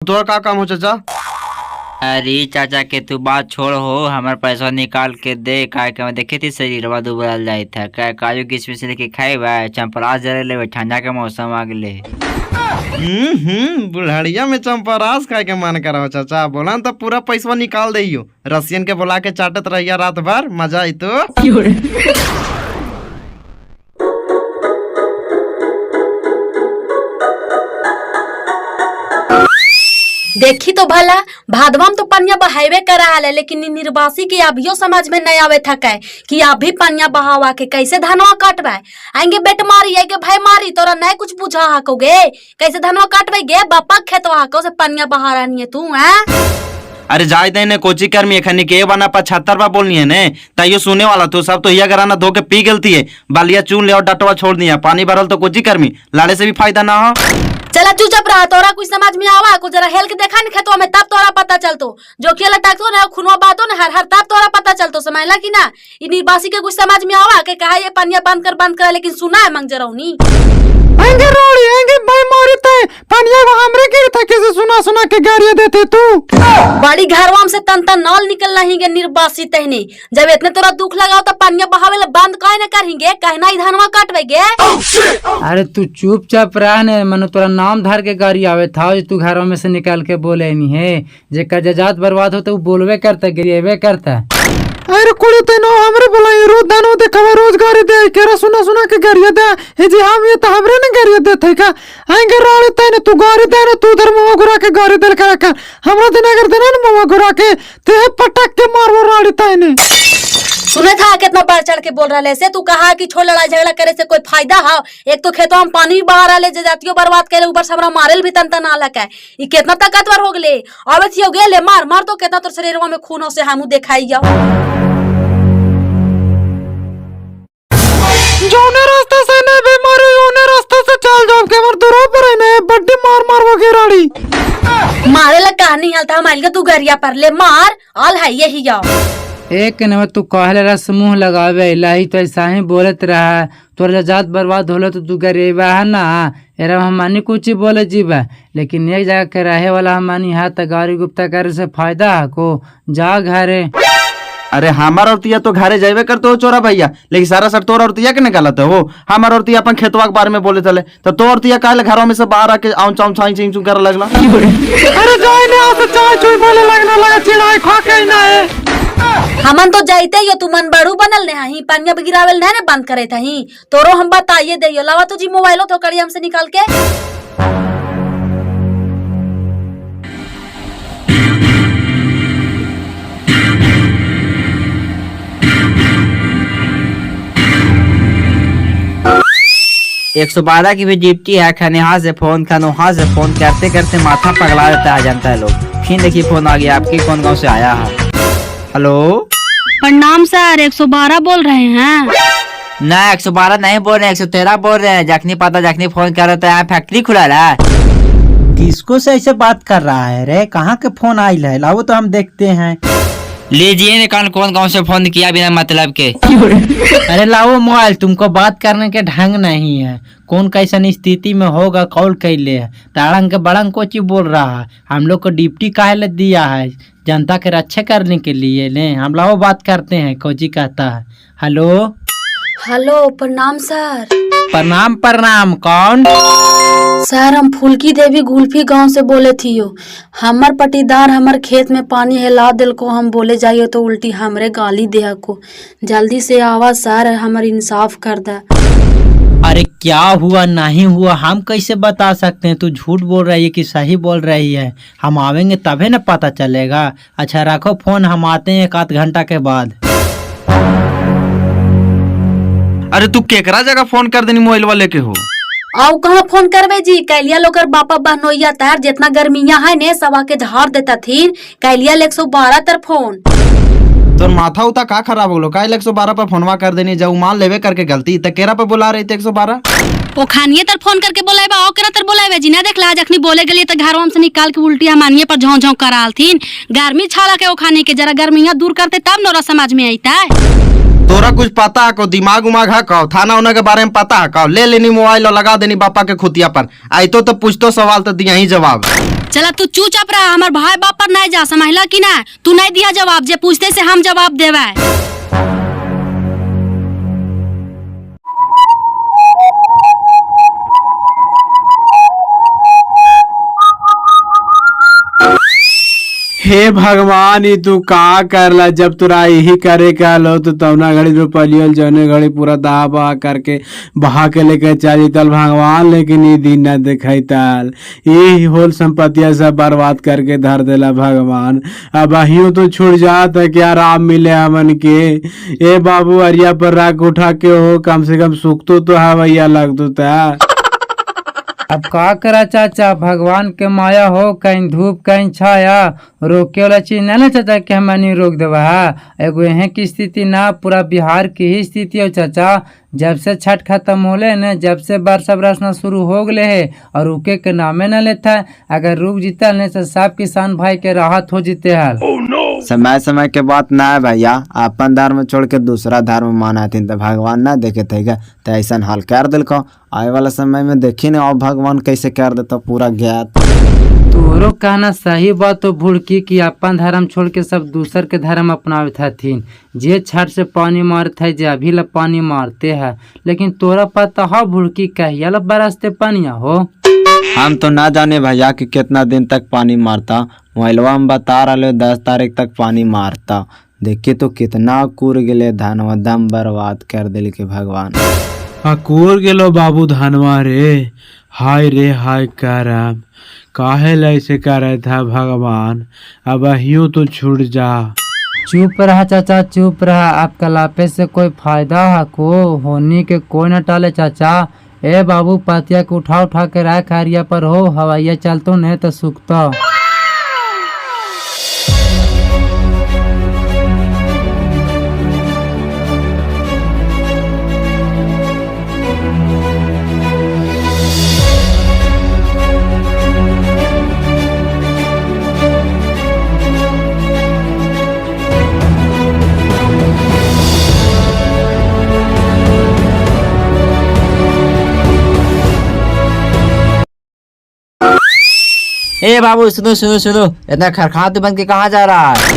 तोरा का काम हो चाचा? अरे चाचा के तू बात छोड़ हो, हमार पैसा निकाल के दे। काय के मैं देखे थी शरीरवा दुबरल जाए था। काय काजू किशमिश लेके खाए बा, चंपरास जरे ले, ठंडा के मौसम आ गए। बुढ़ाड़िया में चंपरास खाए के मन करा हो चाचा। बोला तो पूरा पैसा निकाल दे। रसियन के बुला के चाटत रहिया रात भर, मजा आई तो। देखी तो भला भादवा में तो पनिया बहावे करा है, लेकिन निर्वासी के अभियो समझ में नहीं आवे थका कि अभी पनिया बहावा के कैसे धनवा काटवा आएंगे। बेट मारी आएंगे भाई मारी, तोरा नहीं कुछ बुझा हकोगे कैसे धनवा काटवे गे। बापा खेतवा हको से पनिया बहा रही है तू है। अरे जाय दे ने कोची कर्मी एखनी के बना 75 बार बोलनी है ने, ताइयो सुने वाला तो सब तो हिया कराना धो के पी गलती है। बालिया चून ले और डटवा छोड़ दिया, पानी भरल तो कोची कर्मी लाड़े से भी फायदा ना हो। चला चुपचाप रहा, तोरा कुछ समझ में आवा को जरा हेल के देखा नहीं खेतवा में, तब तोरा पता चलतो। जो खेला टाकतो ना खुनवा बातो ना हर हर तब तोरा पता चलतो। समझला कि ना? इ निर्वासी के कुछ समझ में आवा के कहा ये पनिया बंद कर, लेकिन सुना है मंग जरौनी आएंगे रोड़ी आएंगे भाई मारी तय पनिया वो हमरे गिर था कैसे सुना के गाड़ियां देते तू। बड़ी घरवा से तन नल निकल नहीं गे निर्वासी तहने। जब इतने तोरा दुख लगाओ तो पनिया बहावे बंद काहे न करेंगे, कहना धनवा काटवेगे। अरे तू चुपचाप रह ने, मनो तोरा नाम धर के गाड़ी आवे था तू घरों में से निकाल के बोले नहीं है। जे कर्जात बर्बाद हो तो बोलवे करता गिरेवे करता। अरे कुड़ी तेनो हमरे बोलाई रोज दानो देखवा रोजगार दे केरा सुना के गाड़ियां दे हे जी हम ये तो हमरे ने गाड़ियां दे थे का आएंगे रोड़ी तेने तू गाड़ी दे ना, तू उधर मुंह घुरा के गाड़ी दे का हमरा दिन अगर देना ना मुंह घुरा के ते पटक के मारवो रोड़ी तेने। सुने था कितना बढ़ चढ़ के बोल रहा से। तू कहा कि छोड़ लड़ाई झगड़ा करे से कोई फायदा है? एक तो खेतों में पानी बहा रहा जातियों बर्बाद करे, ऊपर से हमरा मारेल भी तन नालक है। ये कितना ताकतवर हो गए। अबे थियो गेले मार तो कितना तो शरीरवा में खूनों से हमू दिखाई जाओ। जोने रास्ते से ने बीमारी ओने रास्ते से चल जाओ के मर दूर पर ने बड्डी मार वो गिराड़ी मारे ला कहानी हालता हमारी का तू गरिया पर ले मार आल है यही जाओ। एक न तू कहले रस मुंह लगावे लाही तो ऐसा ही बोलत रहा। तोर जात बर्बाद होलो तो तू गरीबा है ना, एरा हमानी कुछ बोले जीवा, लेकिन एक जगह के रहे वाला हमानी हाथ गाड़ी गुप्ता करे से फायदा है को जा घरे। अरे हमार औरतिया तो घरे जावे करते हो चोरा भैया, लेकिन सारा सर तोर औरतिया के निकालते हो। हमार औरतिया अपन खेतवा के बारे में बोले चले तो तो औरतिया काहे घरों में से बाहर आके आउं चाउं छाई चिंग चुं करे लगला। अरे जाए ने आ चाय चुई बोले लगना लगा चिड़ाई खा के ना है। हमन तो जाइते यो तू मन बड़ू बनल ने ही पनिया गिरावेल ने बंद करे था ही तोरो हम बताइए देयो लावा तुझी मोबाइलो तो कड़ी हमसे निकाल के। एक 112 की भी डिप्टी है। खाने यहाँ से फोन वहाँ से फोन करते करते माथा पगला देता है जनता है लोग। फिर देखिए फोन आ गया, आपके कौन गाँव से आया है? हेलो प्रणाम सर, 112 बोल रहे हैं? ना 112 नहीं बोल रहे, 113 बोल रहे हैं। जखनी पता जखनी फोन कर रहे तो यहाँ फैक्ट्री खुला है। किसको से ऐसे बात कर रहा है रे? कहाँ के फोन आयल है? लाओ तो हम देखते हैं। लीजिए निकाल कौन गाँव से फोन किया बिना मतलब के। अरे लाओ मोबाइल, तुमको बात करने के ढंग नहीं है। कौन कैसन स्थिति में होगा कॉल कैले है ताड़ंग के बड़ंग को चीज बोल रहा है। हम लोग को डिप्टी काहे ले दिया है? जनता के रक्षा करने के लिए ले। हम लाओ बात करते हैं। कोची कहता है? हेलो हेलो प्रणाम सर। प्रणाम कौन? सर हम फुलकी देवी गुल्फी गांव से बोले थी। हमर पटीदार हमर खेत में पानी हिला दिल को, हम बोले जाइए तो उल्टी हमरे गाली दे को। जल्दी से आवा सर, हमर इंसाफ कर दे। अरे क्या हुआ नहीं हुआ हम कैसे बता सकते हैं? तू झूठ बोल रही है कि सही बोल रही है? हम आवेंगे तभी न पता चलेगा। अच्छा रखो फोन, हम आते हैं 1 आध घंटा के बाद। अरे तू केकरा जगह फोन कर देनी मोबाइल वाले के हो? आओ कहाँ फोन करवे जी? कैलिया लोकर बापा बहनोइया तार जितना गर्मिया है ने सवा के झाड़ देता थी। कैलिया 112 तर फोन। तो माथा उता का खराब हो लो? काहे 112 पर फोनवा कर देनी? जब मान लेवे करके गलती त केरा पे बुला रही थे 112? ओ खानिए तर फोन करके बोलाइबा ओ केरा तर बोलाइबा जी ना देखला जखनी बोले गेली त घरवा में से निकाल के उल्टी मानिए पर झों झों कराल थीन। गर्मी छाला के ओ खाने के जरा गर्मियां दूर करते तब नोरा समझ में आईता है। तोरा कुछ पता है को? दिमाग उमाग है का? थाना उना के बारे में पता है का? ले लेनी मोबाइल और लगा देनी बापा के खुतिया पर। आई तो पूछतो सवाल तो दिया ही जवाब। चला तू चुपचाप रहा, हमार भाई बाप पर नहीं जा, समझला कि ना? तू नहीं दिया जवाब, जे पूछते से हम जवाब देवे। हे भगवान, ये तू का करला? जब तुरा यही करे का लो तो तवना घड़ी रुपलियल जौने घड़ी पूरा दहा बहा करके बहा के लेके चली तल भगवान, लेकिन ये दिन न दिखाई ताल। ये होल संपत्तियां सब बर्बाद करके धर देला भगवान। अब अहियों तो छूट जात है, क्या आराम मिले हमन के। ए बाबू, अरिया पर राख उठा के हो, कम से कम सुख तो हवैया लग दो ता। अब का करा चाचा, भगवान के माया हो, कहीं धूप कहीं छाया, रोके वाला चीज ना ना चाचा कि हम नहीं रोक देवा है। एगो यहाँ की स्थिति ना, पूरा बिहार की ही स्थिति हो चाचा। जब से छठ खत्म होले न, जब से वर्षा बरसना शुरू हो गए है और रुके के नामे न लेता है। अगर रुक जीता नहीं तो सब किसान भाई के राहत हो जीते हाल। समय समय के बात ना है भैया, अपन धर्म छोड़ के दूसरा धर्म माना थी तो भगवान ना देखे थे क्या? तो ऐसा हाल कर दिल को। आए वाला समय में देखी ना, अब भगवान कैसे कर देता पूरा ज्ञात। तोरो कहना सही बात तो भुड़की कि अपन धर्म छोड़ के सब दूसर के धर्म अपनावे हथिन। जे छठ से पानी मारते है, जे अभी ला पानी मारते है, लेकिन तोरा पता हो भुड़की कहिया ला बरसते पानिया हो? हम तो ना जाने भैया कि कितना दिन तक पानी मारता। मोबाइलवा में बता रहे 10 तारीख तक पानी मारता। देखिए तो कितना कूर गेले धनवा, दम बर्बाद कर दिल के भगवान। कूर गेलो बाबू धनवा रे। हाय रे हाय करम, काहे ऐसे करे था भगवान? अब अहियों तो छूट जा। चुप रहा चाचा, चुप रहा। आप कलापे से कोई फायदा है को? होनी के कोई न टाले चाचा। ए बाबू, पतिया के उठा उठा के रख हरिया पर हो, हवाइया चलतो नहीं तो सुखता। ए बाबू सुनो सुनो सुनो, इतना खरखा तू बन के कहाँ जा रहा है?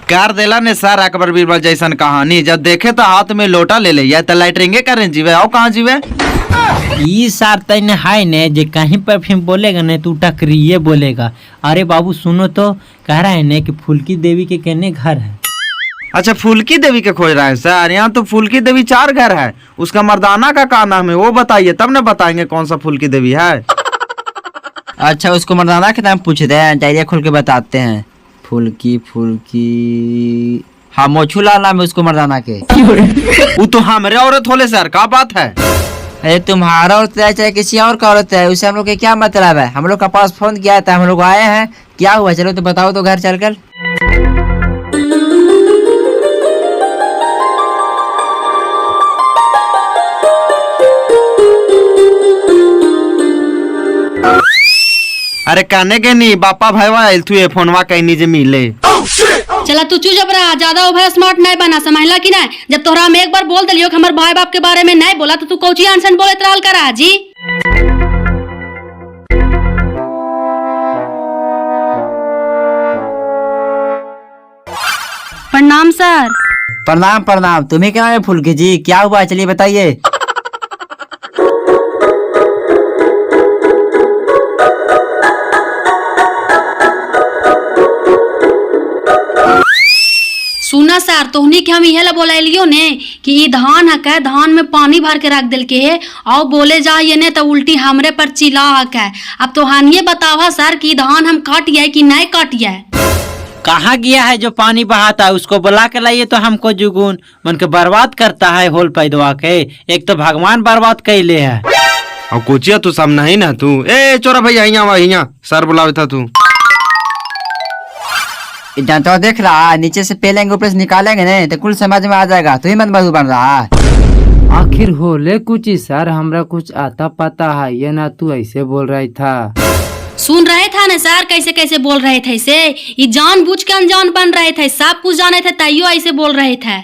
कर देला ने सर अकबर बीरबल जैसन कहानी। जब देखे तो हाथ में लोटा ले ले, या तो लाइटरिंगे करें जीवे, और कहाँ जीवे? ई सार तैने हाय ने, जे कहीं पर भी बोलेगा ने तू टकरिए बोलेगा। अरे बाबू सुनो तो, कह रहा है ने कि फुल्की देवी के कहने घर है। अच्छा, फुल्की देवी के खोज रहा है सर? यहाँ तो फुल्की देवी 4 घर है। उसका मर्दाना का क्या नाम है वो बताइए, तब न बताएंगे कौन सा फुल्की देवी है। अच्छा, उसको मर्दाना के नाम पूछते हैं, डायरिया खोल के बताते हैं। फुल्की फुल्की, हाँ मोछूलाल नाम है उसको मर्दाना के। वो तो हमारे औरत होले सर, क्या बात है? अरे तुम्हारा औरत है चाहे किसी और का औरत है, उससे हम लोग के क्या मतलब है? हम लोग का पास फोन किया था, हम लोग आए हैं, क्या हुआ? चलो तो बताओ तो घर चलकर। अरे कहने के नहीं बापा भाईवा तू ये फोनवा कहीं नीचे मिले। चला तू चुप रहा, ज्यादा ओवर स्मार्ट नहीं बना, समझला कि ना? जब तोहरा हम एक बार बोल दिलियो कि हमारे भाई बाप के बारे में नहीं बोला तो तू कौची आंसन बोले त्राल करा जी। प्रणाम सर। प्रणाम प्रणाम। तुम्हें क्या है फुल्की जी, क्या हुआ चलिए बताइए। सुना सर, तोहनी के हम इहे ला बोलाइलियो ने कि ई धान है के, धान में पानी भर के रख दिल के है, और बोले जाइए ने तो उल्टी हमरे पर चिल्ला है। अब तोहानिए बतावा सर कि धान हम काटिए कि नहीं काटिए? कहाँ गया है जो पानी बहाता है? उसको बुला के लाइए तो हमको जुगुन मन के बर्बाद करता है होल पैदवा के। एक तो भगवान बर्बाद कैले है और कोचिया तू सब नहीं ना तू। ए चोरा भैया यहाँ सर बुलावे था तू। तो देख रहा, नीचे से पेलेंगे ऊपर से निकालेंगे नहीं तो कुल समझ में आ जाएगा। तू ही मत मधु बन रहा है। आखिर होले कुछ ही सर, हमरा कुछ आता पता है ये ना, तू ऐसे बोल रही था। सुन रहे था ना सर कैसे कैसे बोल रहे थे इसे? ये जानबूझ के अनजान बन रहे थे, सब कुछ जाने थे तैयो ऐसे बोल रहे थे।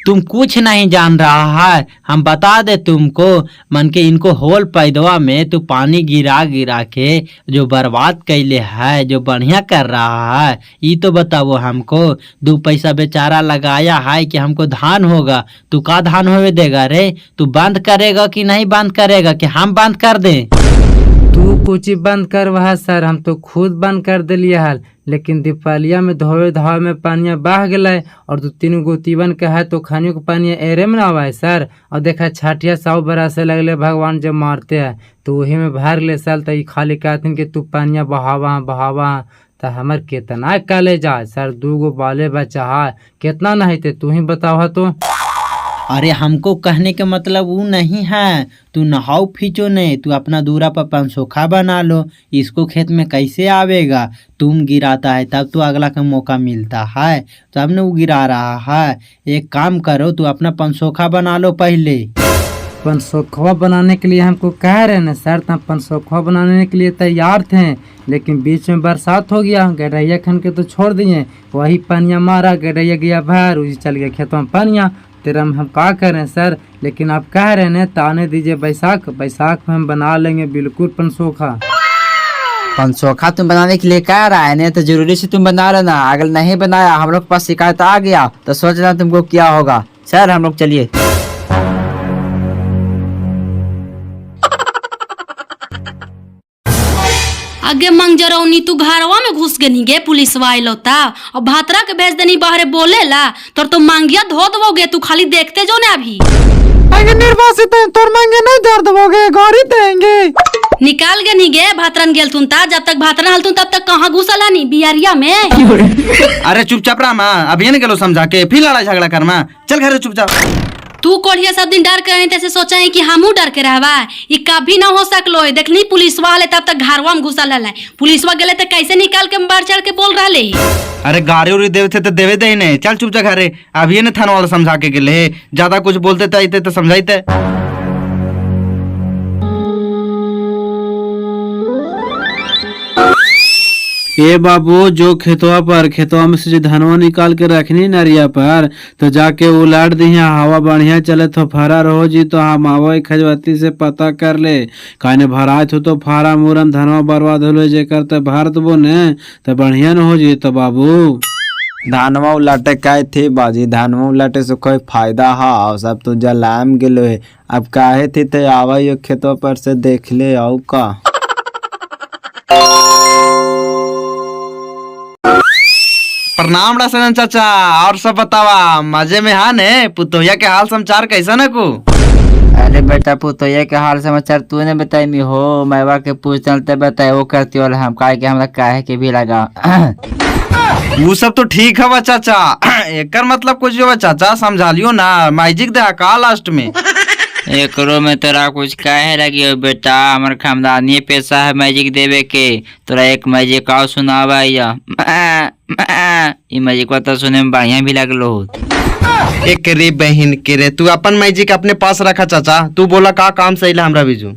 तुम कुछ नहीं जान रहा है, हम बता दे तुमको। मन के इनको होल पैदवा में तू पानी गिरा गिरा के जो बर्बाद कैले है, जो बढ़िया कर रहा है, ये तो बताओ हमको। 2 पैसा बेचारा लगाया है कि हमको धान होगा, तू का धान होवे देगा रे? तू बंद करेगा कि नहीं बंद करेगा, कि हम बंद कर दें? तू कुछ ही बंद कर वहा सर, हम तो खुद बंद कर दिलिए हाल। लेकिन दीपालिया में धोवे धावे में पानिया बह गए और 2-3 गोतीवन के है तो खानियों के पानी एरे में ना आवा है सर। और देखा छाटिया 100 बरस से लगले भगवान जब मारते हैं तो वही में भर ले साल तो खाली कहते कि तू पानिया बहावा बहावा। तो हमार कितना काले जा सर, 2 गो बाले बच्चा है, कितना नहीं थे तू ही बताओ तो। अरे हमको कहने के मतलब वो नहीं है, तू नहाओ फीचो नहीं, तू अपना दूरा पर पंसोखा बना लो। इसको खेत में कैसे आवेगा? तुम गिराता है तब तो अगला का मौका मिलता है, तब न वो गिरा रहा है। एक काम करो, तू अपना पंसोखा बना लो पहले। पंसोखवा बनाने के लिए हमको कह रहे ना सर, तो पंसोखवा बनाने के लिए तैयार थे, लेकिन बीच में बरसात हो गया, गडैया खन के तो छोड़ दिए, वही पानिया मारा, गडैया गया बाहर, उसी चल गया खेतों में पानिया। तेरा हम का करें सर, लेकिन आप कह रहे हैं तो आने दीजिए बैसाख में हम बना लेंगे बिल्कुल पंसोखा। पंसोखा तुम बनाने के लिए कह रहा है नहीं तो जरूरी से तुम बना लेना। अगर नहीं बनाया हम लोग के पास शिकायत आ गया तो सोचना तुमको क्या होगा। सर हम लोग चलिए। आगे मंग जरौनी तू घरवा में घुस गनी गे, पुलिसवा आइलो ता और भातरा के भेज देनी बाहर बोले ला, तो मांगिया धो दबोगे, तू खाली देखते जो ना अभी। अगर निर्वासित है तोर मांगे नहीं धर दबोगे, गाड़ी देंगे। निकाल गनी गे भातरन गेल तुम ता, जब तक भातरन हल तुम तब तक कहाँ घुसल हनी बिहारिया में। अरे चुपचाप रहा माँ, अभी नहीं गलो समझा के फिर लड़ाई झगड़ा करना, चल घर चुपचाप। तू कोढ़िया सब दिन डर के रही तैसे सोचा है कि हमू डर के रहवा, ये कभी ना हो सकलो है। देखली पुलिसवा आले तब तक घरवा में घुसल है, पुलिसवा गेले तो कैसे निकाल के बाढ़ चढ़ के बोल रहे। अरे गाड़ी उड़ी देवे थे तो देवे दे ही नहीं, चल चुपचाप घरे। अभी ने थाना वाला समझा के गेले, ज्यादा कुछ बोलते तो समझाइते। ए बाबू, जो खेतवा में से जो धनवा निकाल के रखनी नरिया पर, तो जाके उलाट दिया, हवा बढ़िया चले तो फरा रहो जी, तो हम आवा खजवती से पता कर ले, काने भरात हो तो फारा मुरन धनवा बर्बाद हो जेकर तो भर दबो ने तो बढ़िया न हो जी। तो बाबू धानवा उलाटे काय थी बाजी, धानवा उलाटे से कोई फायदा है? सब तो जलाम गेलो है, अब काहे थी ते आवा यो खेतवा पर से देख ले आओ का। प्रणाम रासन चाचा, और सब बतावा मजे में हाँ ने? पुतोहिया के हाल समाचार कैसा न को? अरे बेटा पुतोया के हाल समाचार तूने बताई मी हो, मैवा के पूछ चलते बताए वो करती वाला हम के हमरा काहे के भी लगा। वो सब तो ठीक है चाचा, एकर मतलब कुछ जो चाचा समझा लियो ना, मैजिक दे का लास्ट में। एकरो में तेरा कुछ काहे लगी हो बेटा, हमार खानदानी पैसा है मैजिक देवे के। तोरा एक मैजिक आओ सुनावा या ये मैजिक तो सुने में बढ़िया भी लगलो। एक रे बहन के रे, तू अपन मैजिक अपने पास रखा चाचा, तू बोला का काम सही ला हमरा बीजू।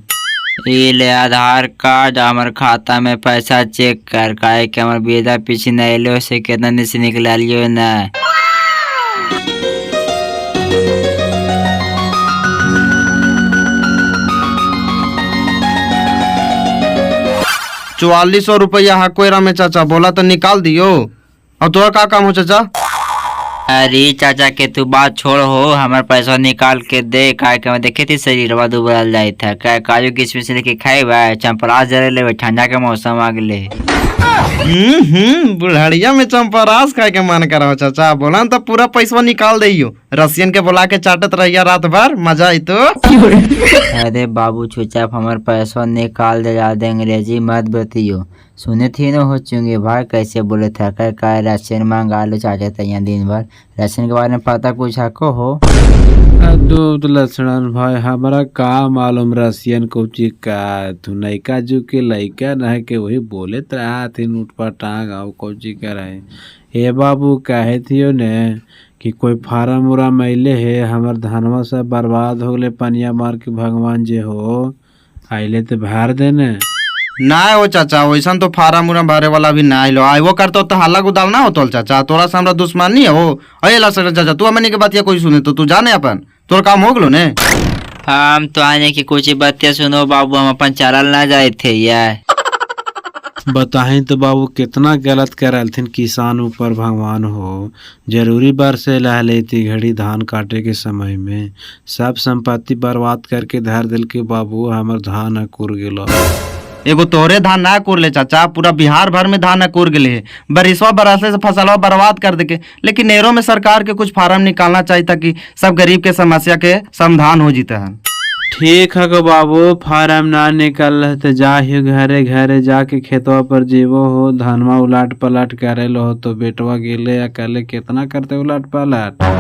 ये ले आधार कार्ड, हमार खाता में पैसा चेक कर, काहे के हमार बेदा पीछे नहीं लो से कितना से निकला लियो ना। 4400 रुपया हाँ कोयरा में चाचा, बोला तो निकाल दियो। और तोरा का काम हो चाचा? अरे चाचा के तू बात छोड़ हो, हमारे पैसा निकाल के दे, काय के मैं देखे थी शरीर दुबरल जाए था, काय काजू किशमिश लेके खाए बा, चंपरास जरे ले, ठंडा के मौसम आ गए। बुढ़ाड़िया में चंपरास खाए के मन करा हो चाचा, बोला तो पूरा पैसा निकाल दियो, रसियन के बुला के चाटत रहिया रात भर, मजा आई तो। अरे बाबू चुपचाप हमारे पैसा निकाल दे, ज्यादा अंग्रेजी मत बतियो। सुने थी ना हो चुंगे भाई कैसे बोले था, क्या राशन मांगा लो चाचा तैया दिन भर, राशन के बारे में पता कुछ हको हो? दूध लक्षण भाई, हमारा का मालूम रसियन कोची का, तू नैका जू के लैका न के वही बोले रहा थी नूट पर टांग आओ कोची कर रहे। हे बाबू कहे थियो ने कि कोई फार्म उराम अइले है, हमार धनवा सब बर्बाद हो गए पनिया मार के, भगवान जे हो आइले तो भार देने। ना हो चाचा, वैसा तो फार्म उरम भरे वाला भी ना आइलो। आइबो करतो तो हल्ला गुदाल ना होतल चाचा, तोरा से हमरा दुश्मनी है हो। अये ला सर चाचा, तू हमनी के बात कोई सुने तो तू जाने अपन, तोर काम हो गलो ने। हम तो आने की कुछ बातें सुनो बाबू, हम अपन चलल ना जाए थे यार। बताही तो बाबू कितना गलत करलथिन किसान ऊपर भगवान हो। जरूरी बरसे लह लेती घड़ी धान काटे के समय में सब संपत्ति बर्बाद करके धर दिल के बाबू, हमर धान अकुर गेलो। एगो तोरे धान ना कुर ले चाचा, पूरा बिहार भर में धान कुर गए है। बरिसवा बरसले से फसलवा बर्बाद कर दे के, लेकिन नेरो में सरकार के कुछ फार्म निकालना चाहिए ताकि सब गरीब के समस्या के समाधान हो जीते हैं। ठीक है गो बाबू, फार्म ना निकल रहे तो जाहियो घरे घरे जाके खेतवा पर जीवो हो, धनवा उलाट पलट करे लो हो। तो बेटवा गेले अकेले कितना करते उलाट पलट।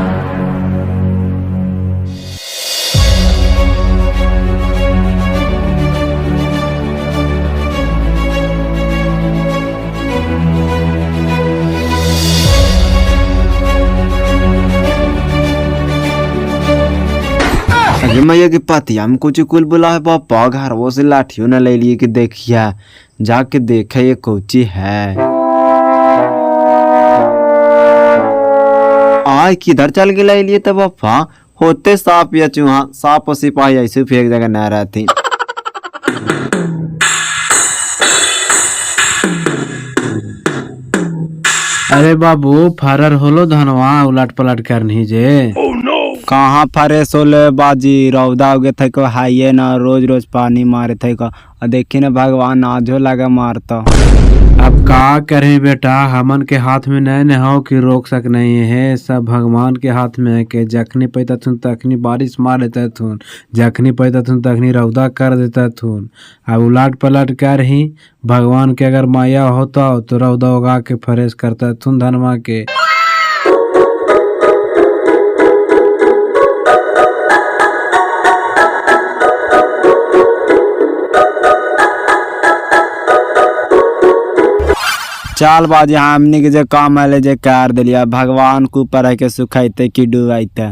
अरे मैया की पतिया हम कुछ कुल बुला है पापा, घर वो से लाठियों न ले लिए कि देखिया जाके देखे ये कोची है। आय किधर चल के ले लिए तब पापा, होते सांप या चूहा, सांप और सिपाही ऐसे फेंक जगह न रहती। अरे बाबू फरर होलो धनवा उलट पलट करनी जे। कहाँ फरे सोले बाजी, रौदा उगे थे को हाइये ना, रोज रोज पानी मारे थे को। और देखी ना भगवान आजो लगा मारता। अब का करें बेटा, हमन के हाथ में नहीं हो कि रोक सक नहीं है, सब भगवान के हाथ में है। के जखनी पैदा थुन तखनी बारिश मार देता थुन, जखनी पैदा थुन तखनी रौदा कर देता थुन। अब उलट पलट कर ही भगवान के अगर माया होता तो रौदा उगा के फरेश करता थुन धनवा के। चाल बाजी हमनी के जे काम आले जे कर दिलिया, भगवान को ऊपर है के सुखाइते कि डुबाइते।